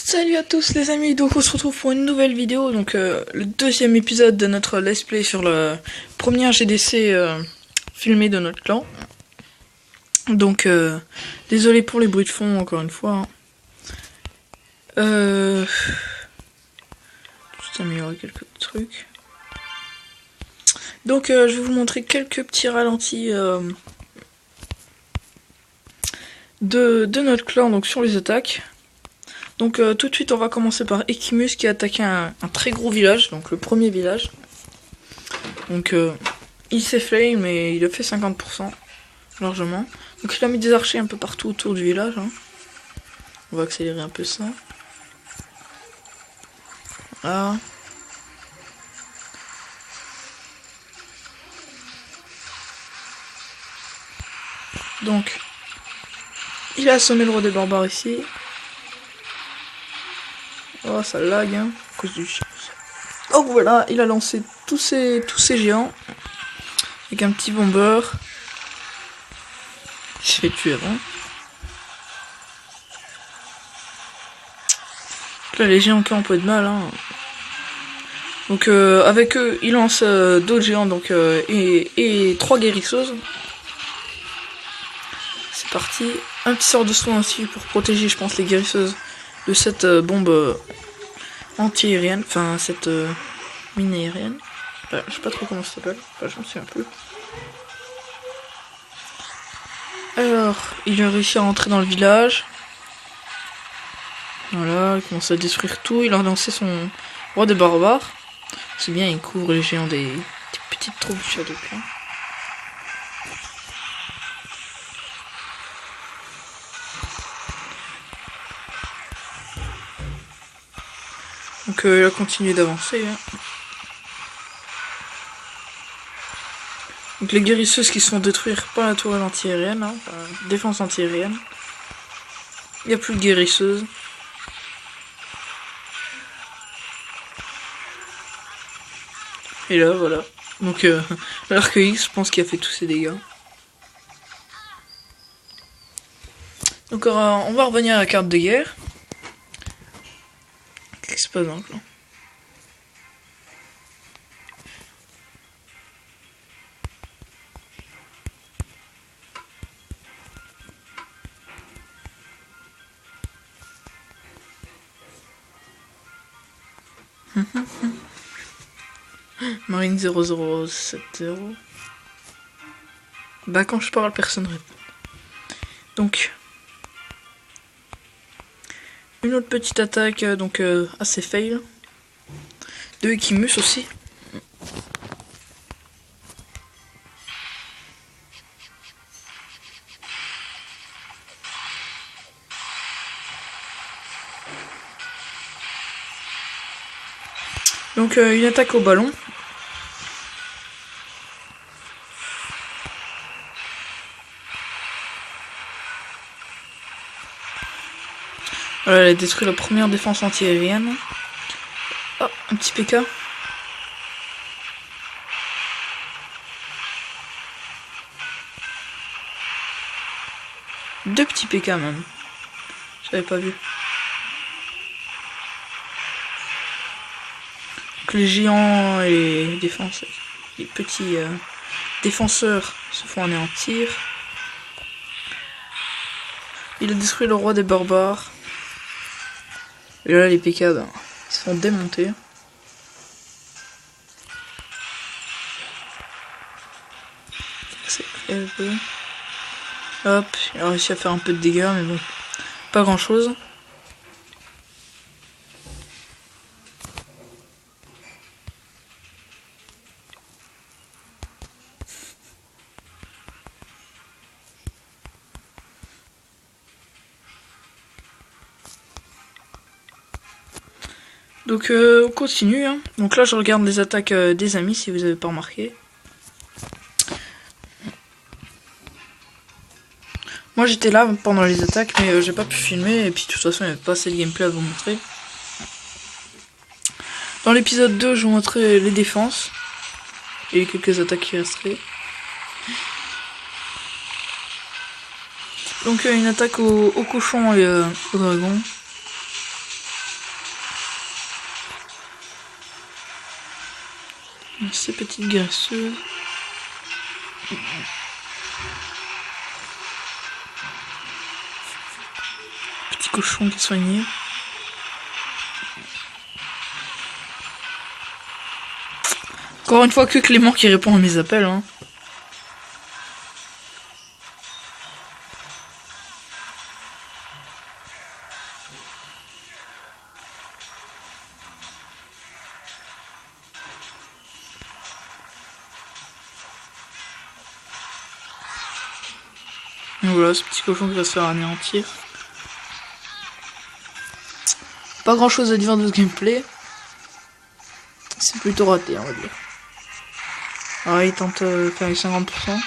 Salut à tous les amis, donc on se retrouve pour une nouvelle vidéo, donc le deuxième épisode de notre let's play sur le premier GDC filmé de notre clan. Donc désolé pour les bruits de fond encore une fois. Juste améliorer quelques trucs. Donc je vais vous montrer quelques petits ralentis de notre clan donc sur les attaques. Donc tout de suite on va commencer par Ekimus qui a attaqué un très gros village, donc le premier village. Donc il s'est fait mais il a fait 50% largement. Donc il a mis des archers un peu partout autour du village. Hein. On va accélérer un peu ça. Voilà. Donc il a assommé le roi des barbares ici. Oh ça lag hein, à cause du chien. Oh voilà, il a lancé tous ces géants. Avec un petit bomber. Il s'est fait tuer avant. Là les géants qui ont un peu de mal hein. Donc avec eux, il lance d'autres géants donc et 3 guérisseuses. C'est parti. Un petit sort de soin aussi pour protéger je pense les guérisseuses de cette bombe anti-aérienne, enfin cette mine aérienne. Je sais pas trop comment ça s'appelle, enfin, je m'en souviens plus. Alors, il a réussi à rentrer dans le village. Voilà, il commence à détruire tout. Il a lancé son roi des barbares. C'est bien, il couvre les géants des petites troupes du Shadow Clan. Donc il a continué d'avancer. Hein. Donc les guérisseuses qui sont détruites par la tourelle anti-aérienne, hein, défense anti-aérienne. Il n'y a plus de guérisseuses. Et là voilà. Donc l'arc X je pense qu'il a fait tous ses dégâts. Donc on va revenir à la carte de guerre. Qu'est-ce qui se passe dans le clan ? Marine 0070. Bah quand je parle personne répond. Donc une autre petite attaque donc assez fail. De Ekimus aussi. Donc une attaque au ballon. Voilà, elle a détruit la première défense anti-aérienne. Oh, un petit PK. Deux petits PK même. J'avais pas vu. Donc les géants et les défenses, les petits défenseurs se font anéantir. Il a détruit le roi des barbares. Et là les PK ben, ils se font démonter. C'est un peu. Hop, il a réussi à faire un peu de dégâts mais bon, pas grand chose. Donc on continue. Hein. Donc là je regarde les attaques des amis si vous avez pas remarqué. Moi j'étais là pendant les attaques mais j'ai pas pu filmer et puis de toute façon il n'y avait pas assez de gameplay à vous montrer. Dans l'épisode 2 je vous montrais les défenses et quelques attaques qui resteraient. Donc une attaque au cochon et au dragon. Ces petites graisseuses. Petit cochon qui est soigné. Encore une fois que Clément qui répond à mes appels. Hein. Et voilà, ce petit cochon qui va se faire anéantir. Pas grand chose à dire de ce gameplay. C'est plutôt raté, on va dire. Alors il tente faire les 50%.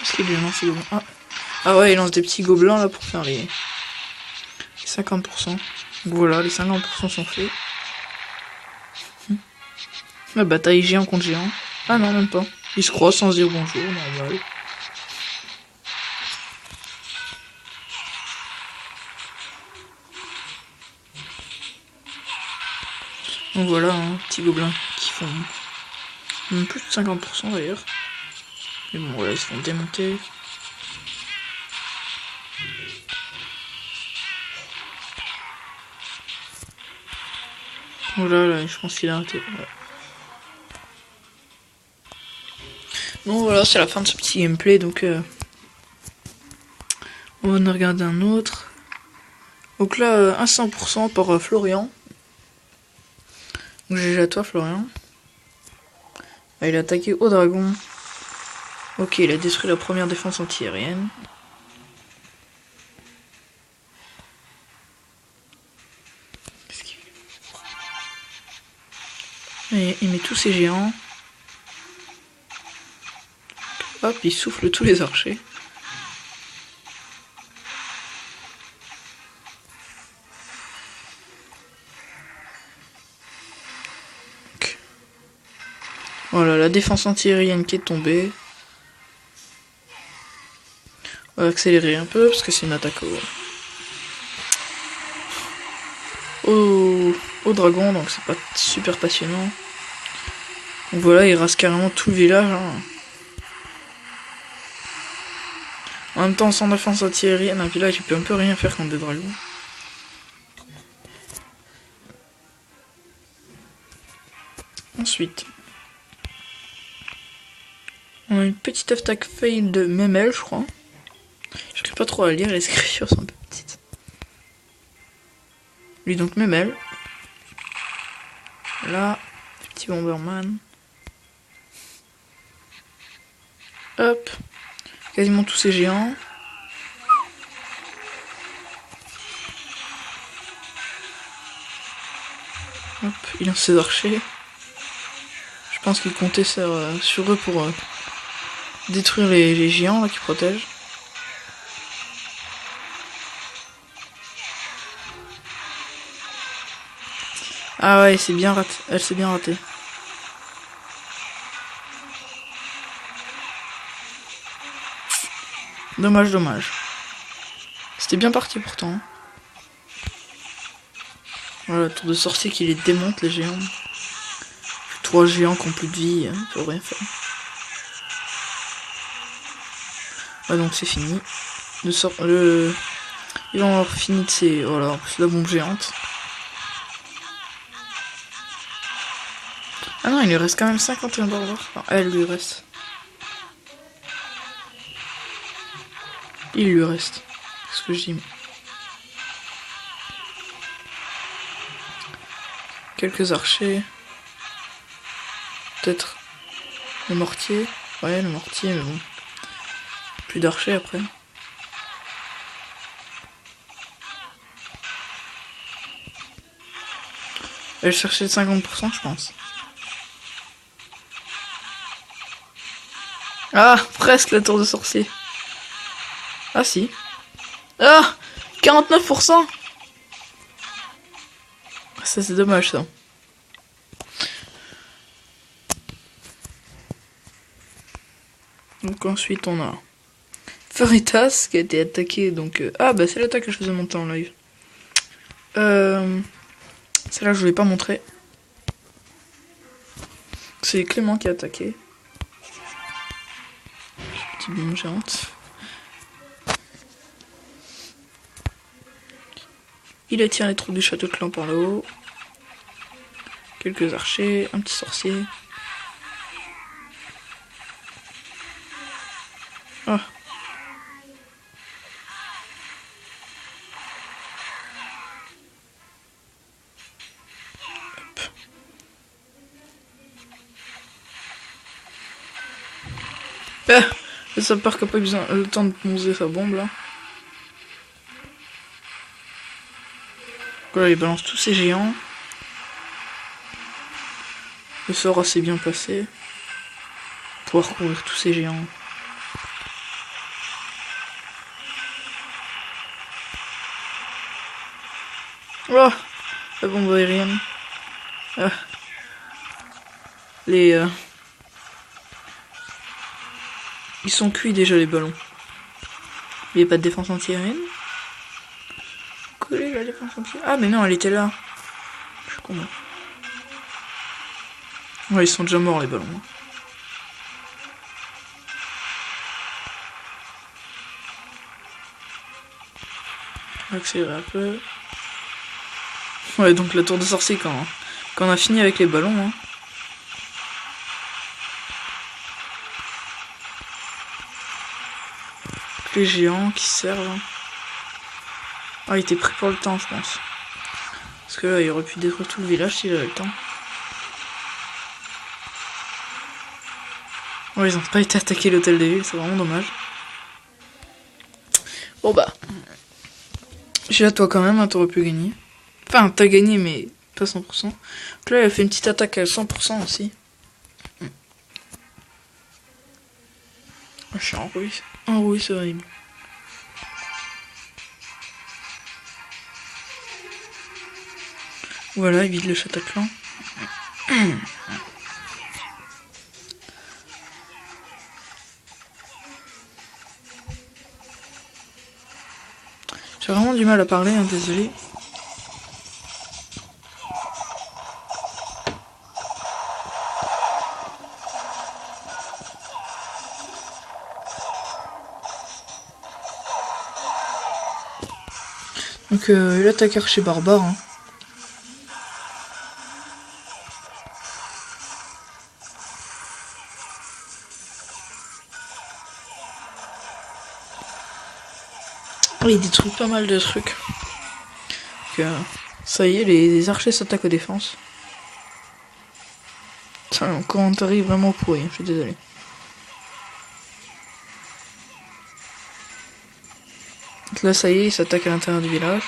Est-ce qu'il lui lance des gobelins? Ah ouais, il lance des petits gobelins là pour faire les 50%. Donc voilà, les 50% sont faits. La bataille géant contre géant. Ah non, même pas. Il se croise sans se dire bonjour, normal. Donc voilà, hein, petits gobelins qui font même plus de 50% d'ailleurs. Mais bon, voilà, ils se font démonter. Voilà, là, je pense qu'il a arrêté. Ouais. Bon voilà, c'est la fin de ce petit gameplay, donc on va en regarder un autre. Donc là, un 100% par Florian. Donc GG à toi Florian. Ah, il a attaqué au dragon. Ok, il a détruit la première défense antiaérienne. Qu'est-ce qu'il fait? Et il met tous ses géants. Hop, il souffle tous les archers. Okay. Voilà, la défense antiaérienne qui est tombée. On va accélérer un peu parce que c'est une attaque au dragon, donc c'est pas super passionnant. Donc voilà, il rase carrément tout le village. Hein. En même temps, sans défense antiaérienne, un village il peut un peu rien faire contre des dragons. Ensuite, on a une petite attaque fail de Memel, je crois. J'arrive pas trop à lire, les écritures sont un peu petites. Lui donc Memel. Là, petit Bomberman. Hop. Quasiment tous ces géants. Hop, il lance ses archers. Je pense qu'il comptait sur eux pour détruire les géants là qui protègent. Ah ouais, c'est bien raté. Elle s'est bien ratée. Dommage, dommage. C'était bien parti pourtant. Voilà, tour de sorcier qui les démonte les géants. 3 géants qui ont plus de vie, hein, faut rien faire. Ah donc c'est fini. Ils vont avoir fini de ces... Voilà, en plus la bombe géante. Ah non, il lui reste quand même 51 barbares. Enfin, elle lui reste. Il lui reste. C'est ce que je dis. Quelques archers. Peut-être le mortier. Ouais, le mortier, mais bon. Plus d'archers après. Elle cherchait le 50%, je pense. Ah, presque la tour de sorcier. Ah si. Ah, 49%. Ça c'est dommage ça. ensuite on a Faritas qui a été attaqué. Donc ah bah c'est l'attaque que je faisais monter en live. Celle-là je voulais pas montrer. C'est Clément qui a attaqué. Petite bombe géante. Il attire les troupes du château de clan par le haut. Quelques archers, un petit sorcier. Ah. Hop. Ah, le sapeur qui a pas besoin le temps de poser sa bombe là. Voilà, il balance tous ces géants. Le sort assez bien passé. Pouvoir couvrir tous ces géants. Oh, la bombe aérienne. Ah. Ils sont cuits déjà les ballons. Il n'y a pas de défense anti-aérienne. Coller la défense anti-aérienne. Ah mais non, elle était là. Je suis con. Ouais, ils sont déjà morts les ballons. On va accélérer un peu. Ouais, donc la tour de sorcier quand on a fini avec les ballons. Hein. Les géants qui servent. Ah, il était pris pour le temps, je pense. Parce que là, il aurait pu détruire tout le village s'il avait le temps. Ouais, ils ont pas été attaqués l'hôtel des villes, c'est vraiment dommage. Bon bah. J'ai à toi quand même, hein, t'aurais pu gagner. Enfin, t'as gagné, mais pas 100%. Donc là, il a fait une petite attaque à 100% aussi. Je suis enrouillé. Enrouillé, c'est horrible. Voilà, il vide le Chataclan. J'ai vraiment du mal à parler, hein, désolé. Donc il attaque archer barbare. Hein. Il détruit pas mal de trucs. Donc, ça y est, les archers s'attaquent aux défenses. C'est un commentaire vraiment pourri, je suis désolé. Donc là, ça y est, ils s'attaquent à l'intérieur du village.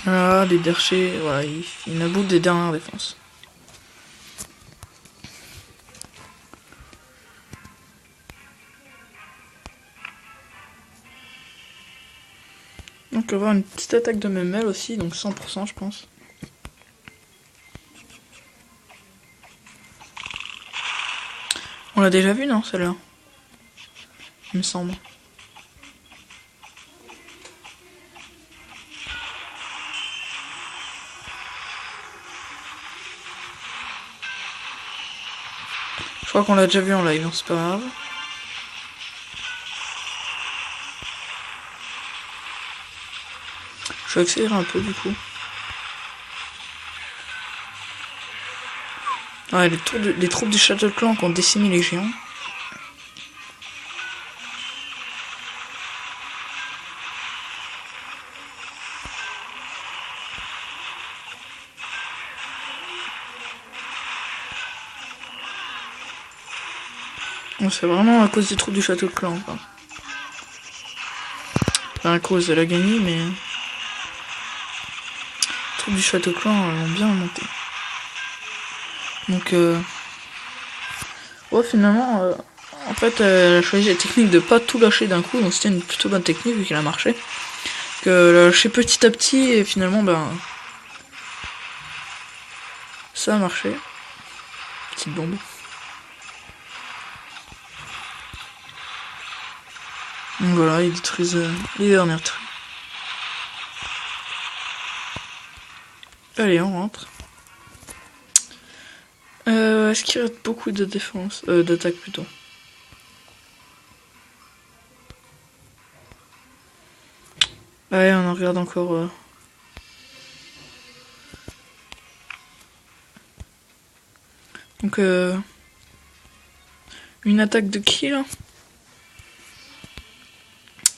Voilà, les archers, voilà, ils n'aboutent des dernières défenses. Donc on va avoir une petite attaque de Memel aussi, donc 100% je pense. On l'a déjà vu non celle-là? Il me semble. Je crois qu'on l'a déjà vu en live, c'est pas grave. Je vais accélérer un peu du coup. Ouais, les troupes du château de clan qui ont décimé les géants. C'est vraiment à cause des troupes du château de clan, quoi. Pas à cause de la gagnée, mais... Les troupes du château de clan ont bien monté. Donc, ouais, finalement, en fait, elle a choisi la technique de pas tout lâcher d'un coup, donc c'était une plutôt bonne technique vu qu'elle a marché. Que lâcher petit à petit et finalement, ben, ça a marché. Petite bombe. Donc voilà, ils détruisent les dernières trucs. Allez, on rentre. Est-ce qu'il reste beaucoup de défense, d'attaque plutôt? Ouais, on en regarde encore. Donc, une attaque de kill.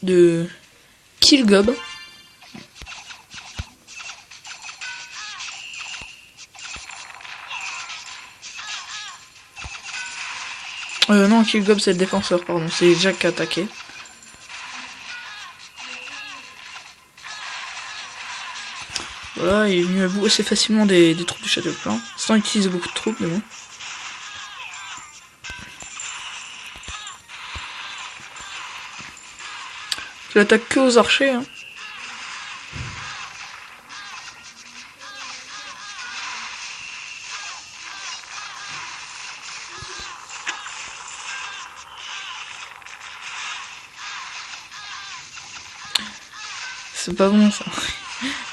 De Killgob. Non, Killgob c'est le défenseur, pardon, c'est Jack qui a attaqué. Voilà, il est venu à bout assez facilement des troupes du château plein, sans utiliser beaucoup de troupes, mais bon. Tu l'attaques que aux archers, hein. C'est pas bon ça.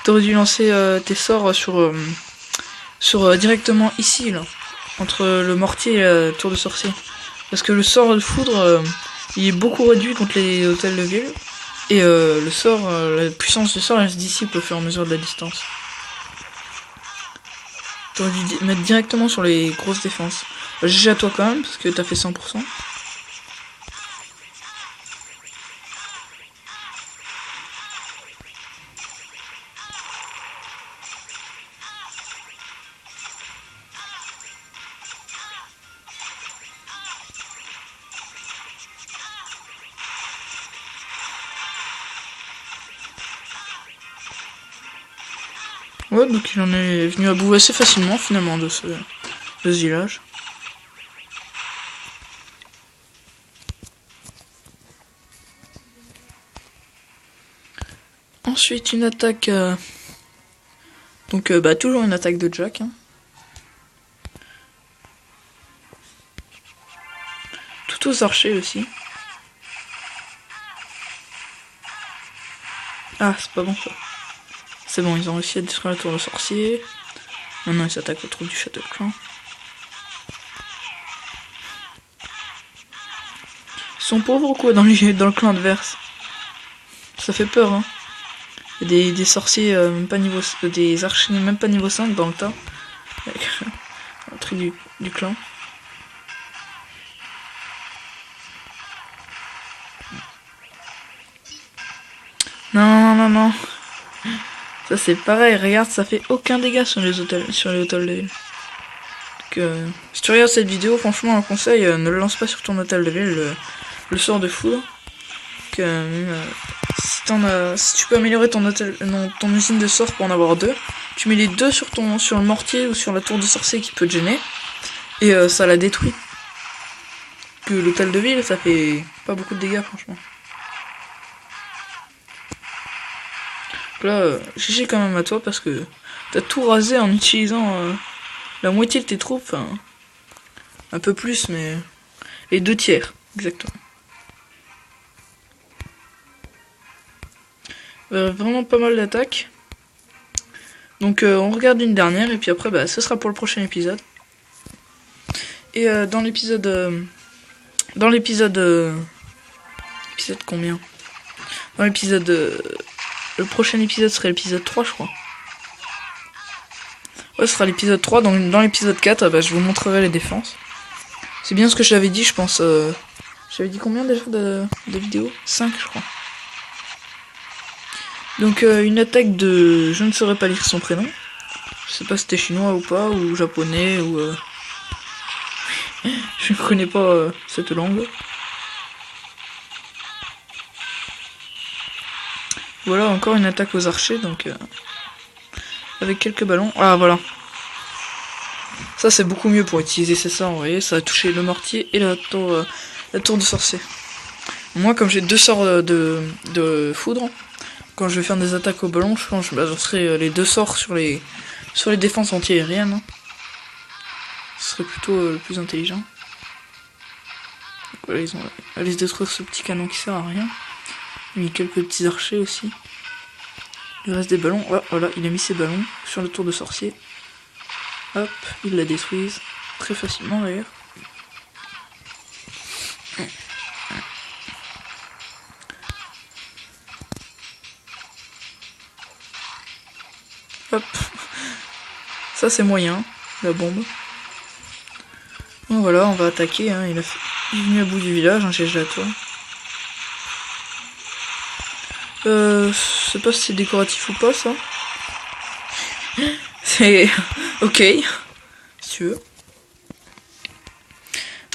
T'aurais dû lancer tes sorts sur directement ici là, entre le mortier et la tour de sorcier. Parce que le sort de foudre il est beaucoup réduit contre les hôtels de ville. Et le sort, la puissance du sort elle se dissipe au fur et à mesure de la distance. T'aurais dû mettre directement sur les grosses défenses. GG à toi quand même parce que t'as fait 100%. Ouais, donc il en est venu à bout assez facilement finalement de ce village. Ensuite une attaque, donc bah toujours une attaque de Jack. Hein. Tout aux archers aussi. Ah c'est pas bon ça. C'est bon, ils ont réussi à détruire la tour de sorcier. Maintenant ils s'attaquent aux troupes du château de clan. Ils sont pauvres ou quoi dans le clan adverse? Ça fait peur hein. Il y a des sorciers même pas niveau, des archers même pas niveau 5 dans le tas. Avec un truc du clan. Non. Ça c'est pareil, regarde, ça fait aucun dégât sur les hôtels de ville. Donc, si tu regardes cette vidéo, franchement, un conseil, ne le lance pas sur ton hôtel de ville, le sort de foudre. Si tu peux améliorer ton ton usine de sort pour en avoir deux, tu mets les deux sur le mortier ou sur la tour de sorcier qui peut te gêner, et ça la détruit. Que l'hôtel de ville, ça fait pas beaucoup de dégâts, franchement. Là, GG quand même à toi parce que t'as tout rasé en utilisant la moitié de tes troupes, enfin un peu plus, mais les 2/3 exactement. Vraiment pas mal d'attaques. Donc on regarde une dernière et puis après bah ce sera pour le prochain épisode. Et dans l'épisode épisode combien? Dans l'épisode le prochain épisode serait l'épisode 3 je crois. Ouais, ce sera l'épisode 3, donc dans l'épisode 4, bah, je vous montrerai les défenses. C'est bien ce que j'avais dit, je pense. J'avais dit combien déjà de vidéos? 5 je crois. Donc une attaque de... Je ne saurais pas lire son prénom. Je sais pas si c'était chinois ou pas, ou japonais, ou... Je ne connais pas cette langue. Voilà, encore une attaque aux archers, donc... avec quelques ballons. Ah, voilà. Ça, c'est beaucoup mieux pour utiliser ces sorts, vous voyez. Ça a touché le mortier et la tour la tour de sorcier. Moi, comme j'ai 2 sorts de foudre, quand je vais faire des attaques au ballon, je pense que je balancerai les 2 sorts sur les défenses anti-aériennes. Hein. Ce serait plutôt le plus intelligent. Donc, voilà, ils ont allé se détruire ce petit canon qui sert à rien. Il a mis quelques petits archers aussi. Il reste des ballons. Oh, voilà, il a mis ses ballons sur la tour de sorcier. Hop, ils la détruisent. Très facilement d'ailleurs. Hop. Ça c'est moyen, la bombe. Donc voilà, on va attaquer. Hein. Il est venu à bout du village, un GG à toi. Je sais pas si c'est décoratif ou pas ça. C'est ok, si tu veux.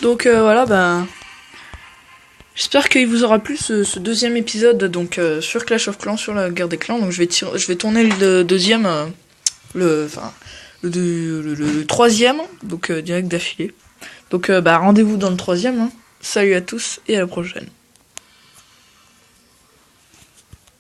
Donc voilà, ben j'espère qu'il vous aura plu ce deuxième épisode donc sur Clash of Clans, sur la guerre des clans. Donc je vais tourner le deuxième, le troisième, donc direct d'affilée. Donc bah rendez-vous dans le troisième. Hein. Salut à tous et à la prochaine.